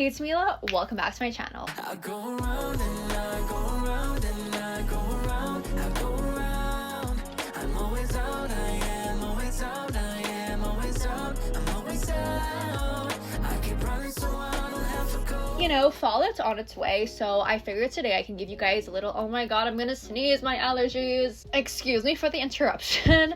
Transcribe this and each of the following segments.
Hey, it's Mila. Welcome back to my channel. I go around and I go around and I go around, I go around. I'm always out, I am always out, I am always out, I'm always out. I keep running so I don't have to go. You know, fall is on its way, so I figured today I can give you guys a little, oh my god, I'm gonna sneeze, my allergies. Excuse me for the interruption.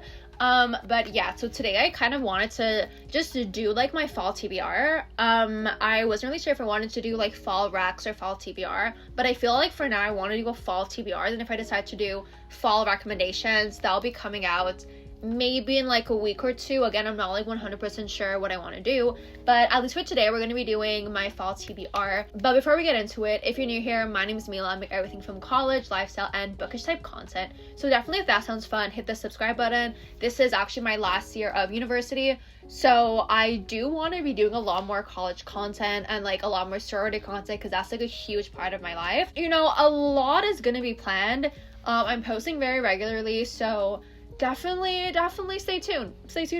But yeah, so today I kind of wanted to just do like my fall TBR. I wasn't really sure if I wanted to do like fall recs or fall TBR, but I feel like for now I want to do a fall TBR. Then if I decide to do fall recommendations, that'll be coming out maybe in like a week or two. Again, I'm not like 100% sure what I want to do, but at least for today we're going to be doing my fall TBR. But before we get into it, if you're new here, my name is Mila. I make everything from college, lifestyle, and bookish type content, so definitely if that sounds fun, hit the subscribe button. This is actually my last year of university, so I do want to be doing a lot more college content and like a lot more sorority content, because that's like a huge part of my life. You know, a lot is going to be planned. I'm posting very regularly, so definitely stay tuned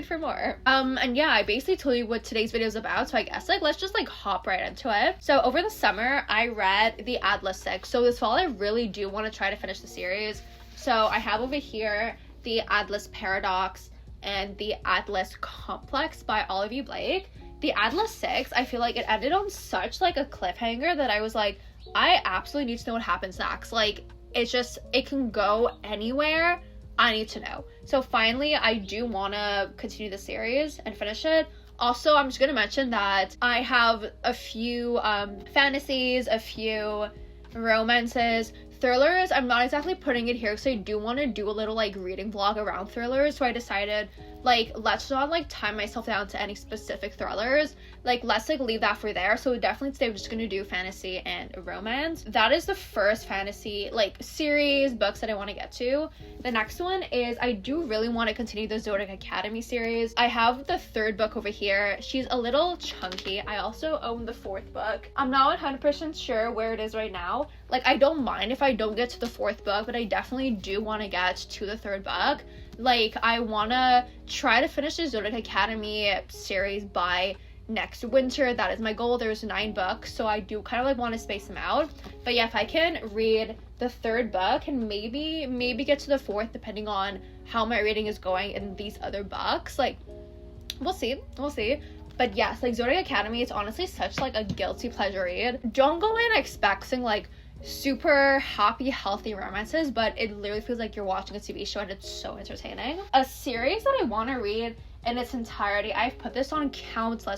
for more. And yeah, I basically told you what today's video is about, so I guess like let's just like hop right into it. So over the summer I read the Atlas 6, so this fall I really do want to try to finish the series. So I have over here the Atlas Paradox and the Atlas Complex by Olivia Blake. The Atlas 6, I feel like it ended on such like a cliffhanger that I was like, I absolutely need to know what happens next. Like it can go anywhere. I need to know. So finally, I do want to continue the series and finish it. Also, I'm just going to mention that I have a few fantasies, a few romances, thrillers. I'm not exactly putting it here because I do want to do a little like reading vlog around thrillers. So I decided like let's not like tie myself down to any specific thrillers. Like let's like leave that for there. So definitely today we're just gonna do fantasy and romance. That is the first fantasy like series books that I want to get to. The next one is I do really want to continue the Zodiac Academy series. I have the third book over here. She's a little chunky. I also own the fourth book. I'm not 100% sure where it is right now. Like I don't mind if I don't get to the fourth book, but I definitely do want to get to the third book. Like I want to try to finish the Zodiac Academy series by next winter. That is my goal. There's 9 books, so I do kind of like want to space them out. But yeah, if I can read the third book and maybe get to the fourth, depending on how my reading is going in these other books, like we'll see. But yes, like Zodiac Academy, it's honestly such like a guilty pleasure read. Don't go in expecting like super happy, healthy romances, but it literally feels like you're watching a TV show and it's so entertaining. A series that I want to read in its entirety, I've put this on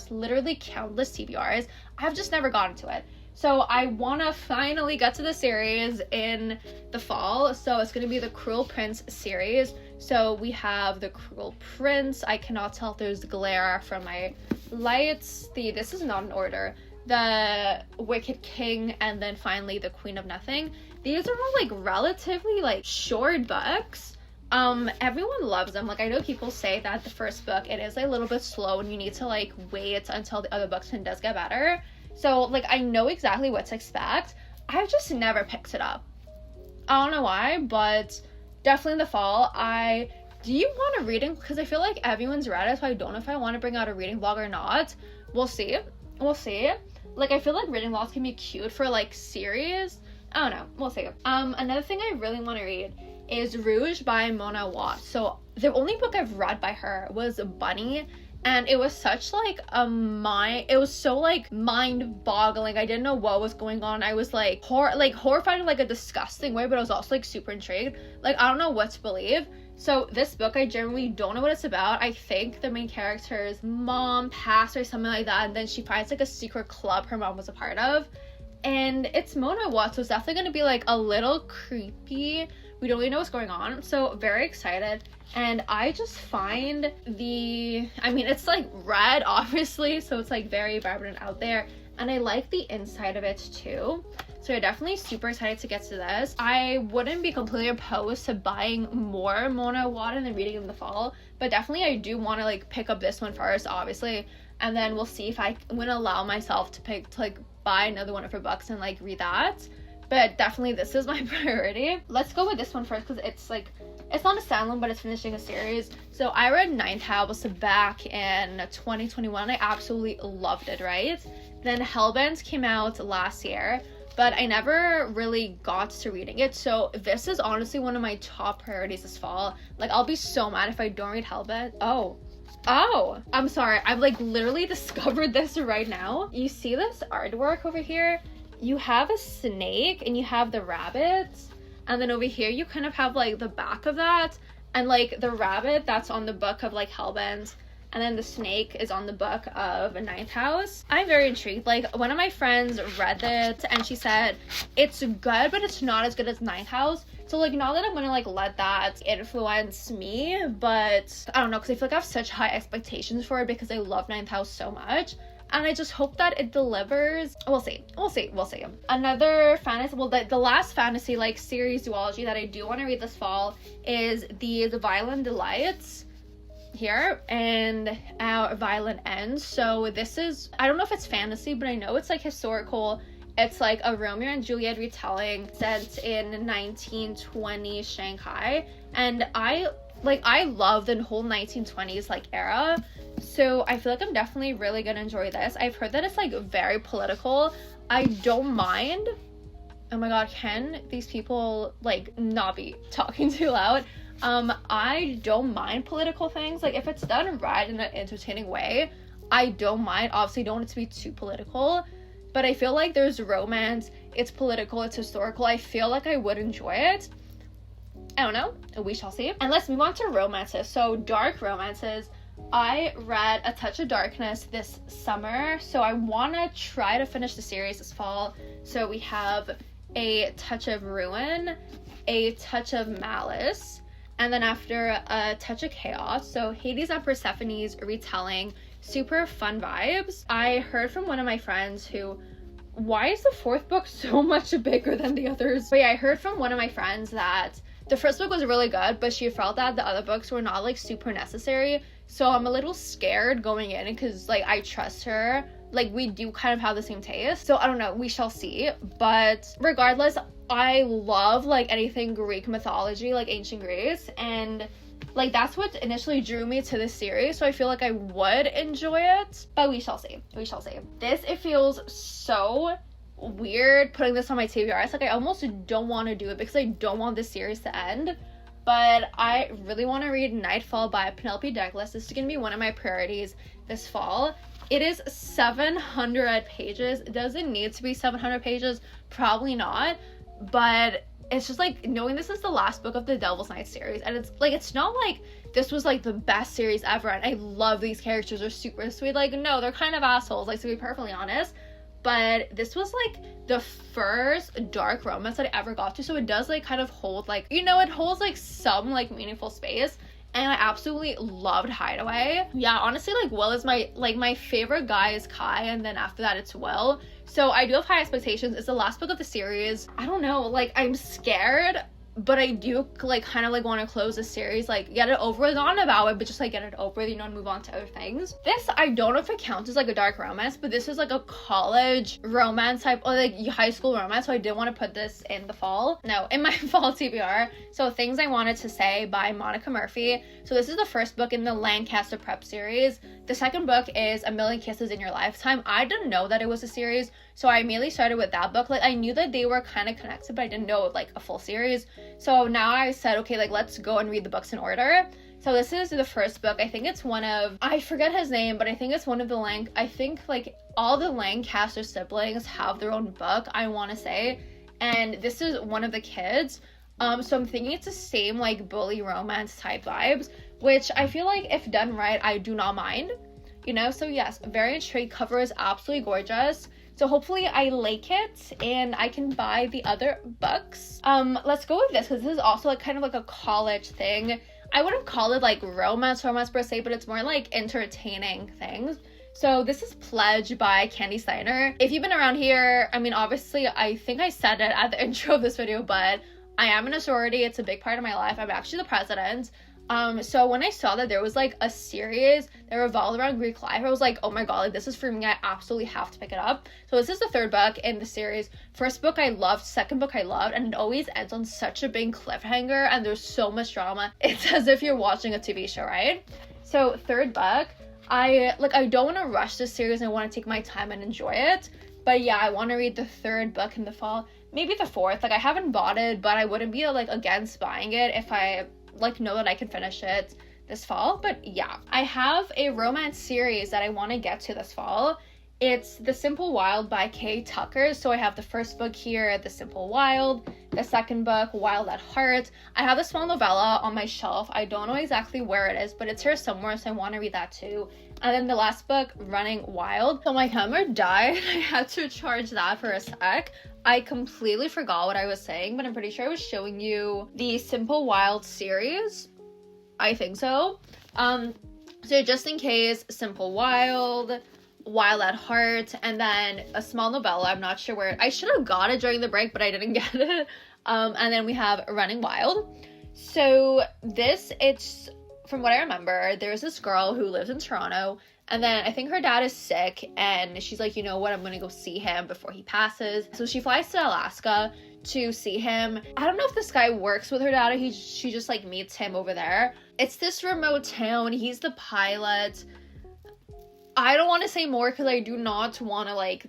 literally countless TBRs. I've just never gotten to it. So I want to finally get to the series in the fall. So it's going to be the Cruel Prince series. So we have the Cruel Prince. I cannot tell if there's glare from my lights. This is not in order. The Wicked King, and then finally the Queen of Nothing. These are all like relatively like short books. Everyone loves them. Like I know people say that the first book it is a little bit slow and you need to like wait until the other books and does get better. So like I know exactly what to expect. I've just never picked it up. I don't know why, but definitely in the fall. Do you want a reading? Because I feel like everyone's read it, so I don't know if I want to bring out a reading vlog or not. We'll see. Like I feel like reading vlogs can be cute for like series. I don't know. We'll see. Another thing I really want to read is Rouge by Mona Watt. So the only book I've read by her was Bunny, and it was such like it was so like mind-boggling. I didn't know what was going on. I was like horrified in like a disgusting way, but I was also like super intrigued. Like I don't know what to believe. So this book, I generally don't know what it's about. I think the main character's mom passed or something like that, and then she finds like a secret club her mom was a part of. And it's Mona Watt, so it's definitely going to be like a little creepy. We don't really know what's going on, so very excited. And I just find it's like red, obviously, so it's like very vibrant out there. And I like the inside of it too. So I'm definitely super excited to get to this. I wouldn't be completely opposed to buying more Mona Watt and then reading in the fall, but definitely I do want to like pick up this one first, obviously, and then we'll see if I'm gonna allow myself to buy another one of her books and like read that. But definitely this is my priority. Let's go with this one first because it's like it's not a standalone, but it's finishing a series. So I read Ninth House back in 2021. I absolutely loved it, right? Then Hellbent came out last year, but I never really got to reading it. So this is honestly one of my top priorities this fall. Like, I'll be so mad if I don't read Hellbent. Oh, I'm sorry. I've like literally discovered this right now. You see this artwork over here? You have a snake and you have the rabbits. And then over here, you kind of have like the back of that. And like the rabbit that's on the book of like Hellbent. And then the snake is on the book of Ninth House. I'm very intrigued. Like, one of my friends read it and she said it's good, but it's not as good as Ninth House. So like, not that I'm gonna like let that influence me, but I don't know, because I feel like I have such high expectations for it because I love Ninth House so much. And I just hope that it delivers. We'll see. Another fantasy, well, the last fantasy like series duology that I do want to read this fall is the Violent Delights here and Our Violent Ends. So this is, I don't know if it's fantasy, but I know it's like historical. It's like a Romeo and Juliet retelling set in 1920 Shanghai, and I love the whole 1920s like era, so I feel like I'm definitely really gonna enjoy this. I've heard that it's like very political. I don't mind. Oh my god, can these people like not be talking too loud? I don't mind political things. Like, if it's done right in an entertaining way, I don't mind. Obviously, don't want it to be too political, but I feel like there's romance, it's political, it's historical. I feel like I would enjoy it. I don't know, we shall see. And let's move on to romances. So dark romances. I read A Touch of Darkness this summer, so I want to try to finish the series this fall. So we have A Touch of Ruin, A Touch of Malice, and then after A Touch of Chaos. So Hades and Persephone's retelling, super fun vibes. I heard from one of my friends who, why is the fourth book so much bigger than the others? But yeah, I heard from one of my friends that the first book was really good, but she felt that the other books were not like super necessary. So I'm a little scared going in because like I trust her. Like, we do kind of have the same taste. So I don't know, we shall see. But regardless, I love like anything Greek mythology, like ancient Greece, and like that's what initially drew me to this series. So I feel like I would enjoy it, but we shall see. This, it feels so weird putting this on my TBR. It's like I almost don't want to do it because I don't want this series to end, but I really want to read Nightfall by Penelope Douglas. This is going to be one of my priorities this fall. It is 700 pages. Does it need to be 700 pages? Probably not, but it's just like knowing this is the last book of the Devil's Night series, and it's like, it's not like this was like the best series ever and I love these characters, are super sweet. Like, no, they're kind of assholes, like, to be perfectly honest. But this was like the first dark romance that I ever got to, so it does like kind of hold like, you know, it holds like some like meaningful space. And I absolutely loved Hideaway. Yeah, honestly, like, Will is my favorite guy is Kai, and then after that it's Will. So I do have high expectations. It's the last book of the series. I don't know, like, I'm scared, but I do like kind of like want to close the series, like get it over with, not about it, but just like get it over with, you know, and move on to other things. This, I don't know if it counts as like a dark romance, but this is like a college romance type, or like high school romance, so I did want to put this in the fall, no, in my fall TBR. So Things I Wanted to Say by Monica Murphy. So this is the first book in the Lancaster Prep series. The second book is A Million Kisses in Your Lifetime. I didn't know that it was a series, so I immediately started with that book. Like, I knew that they were kind of connected, but I didn't know like a full series. So now I said, okay, like, let's go and read the books in order. So this is the first book. I think it's one of, I forget his name, but I think it's one of the I think like all the Lancaster siblings have their own book, I want to say, and this is one of the kids. So I'm thinking it's the same like bully romance type vibes, which I feel like if done right, I do not mind, you know. So yes, very intrigued. Cover is absolutely gorgeous. So hopefully I like it and I can buy the other books. Let's go with this because this is also like kind of like a college thing. I wouldn't call it like romance per se, but it's more like entertaining things. So this is Pledge by Candy Steiner. If you've been around here, I mean, obviously I think I said it at the intro of this video, but I am in a sorority. It's a big part of my life. I'm actually the president. So when I saw that there was like a series that revolved around Greek life, I was like, oh my god, like, this is for me. I absolutely have to pick it up. So this is the third book in the series. First book I loved, second book I loved, and it always ends on such a big cliffhanger and there's so much drama. It's as if you're watching a TV show, right? So third book, I don't want to rush this series. I want to take my time and enjoy it. But yeah, I want to read the 3rd book in the fall, maybe the 4th. Like, I haven't bought it, but I wouldn't be like against buying it if I like know that I can finish it this fall. But yeah, I have a romance series that I want to get to this fall. It's The Simple Wild by Kay Tucker. So I have the 1st book here, The Simple Wild, the 2nd book, Wild at Heart. I have the small novella on my shelf. I don't know exactly where it is, but it's here somewhere, so I want to read that too. And then the last book, Running Wild. So my camera died. I had to charge that for a sec. I completely forgot what I was saying, but I'm pretty sure I was showing you the Simple Wild series. I think so. So just in case, Simple Wild, Wild at Heart, and then a small novella. I'm not sure where. I should have got it during the break, but I didn't get it. And then we have Running Wild. So it's from what I remember, there's this girl who lives in Toronto, and then I think her dad is sick, and she's like, you know what, I'm gonna go see him before he passes. So she flies to Alaska to see him. I don't know if this guy works with her dad or she just like meets him over there. It's this remote town. He's the pilot. I don't want to say more because I do not want to like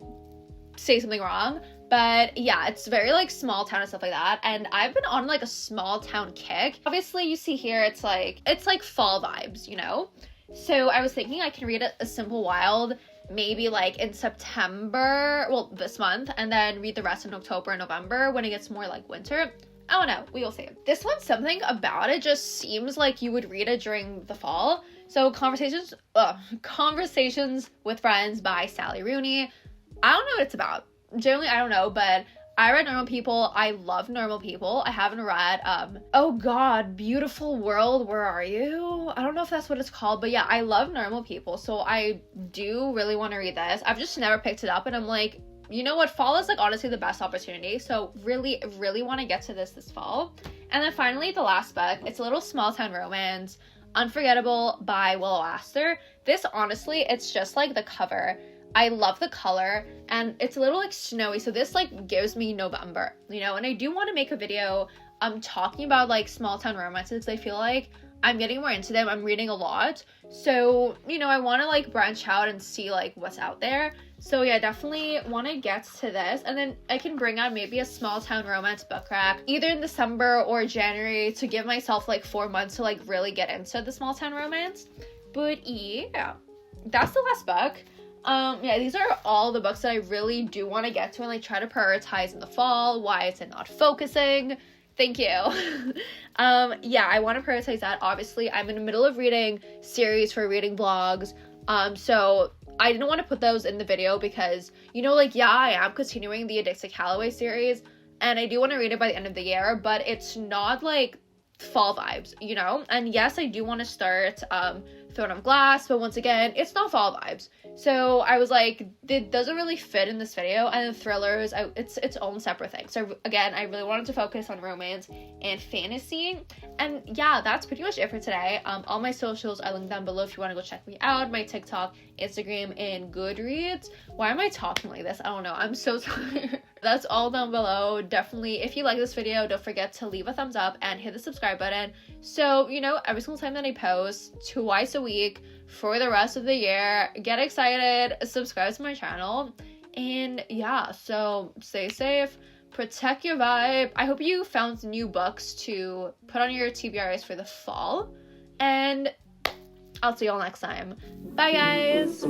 say something wrong, but yeah, it's very like small town and stuff like that, and I've been on like a small town kick. Obviously you see here it's like fall vibes, you know. So I was thinking I can read A Simple Wild maybe like in September, well this month, and then read the rest in October and November when it gets more like winter. I don't know, we will see. This one, something about it just seems like you would read it during the fall. So Conversations with Friends by Sally Rooney. I don't know what it's about. Generally, I don't know, but I read Normal People. I love Normal People. I haven't read, oh god, Beautiful World, Where Are You? I don't know if that's what it's called, but yeah, I love Normal People, so I do really want to read this. I've just never picked it up, and I'm like, you know what, fall is like honestly the best opportunity, so really, really want to get to this fall. And then finally, the last book, it's a little small town romance, Unforgettable by Willow Astor. This, honestly, it's just like the cover. I love the color, and it's a little like snowy, so this like gives me November, you know. And I do want to make a video talking about like small town romances because I feel like I'm getting more into them. I'm reading a lot, so you know, I want to like branch out and see like what's out there. So yeah, definitely want to get to this, and then I can bring out maybe a small town romance book rack either in December or January to give myself like 4 months to like really get into the small town romance. But yeah, that's the last book. Yeah, these are all the books that I really do want to get to and like try to prioritize in the fall. Why is it not focusing? Thank you. Yeah, I want to prioritize that. Obviously, I'm in the middle of reading series for reading vlogs. So I didn't want to put those in the video because, you know, like, yeah, I am continuing the Addicted Callaway series and I do want to read it by the end of the year, but it's not like fall vibes, you know. And yes, I do want to start Throne of Glass, but once again, it's not fall vibes. So I was like, it doesn't really fit in this video. And the thrillers, it's its own separate thing. So again, I really wanted to focus on romance and fantasy. And yeah, that's pretty much it for today. All my socials I linked down below if you want to go check me out. My TikTok, Instagram, and Goodreads. Why am I talking like this? I don't know. I'm so sorry. That's all down below. Definitely, if you like this video, don't forget to leave a thumbs up and hit the subscribe button. So, you know, every single time that I post, twice a week for the rest of the year, get excited, subscribe to my channel, and yeah, so stay safe, protect your vibe. I hope you found new books to put on your TBRs for the fall, and I'll see you all next time. Bye, guys!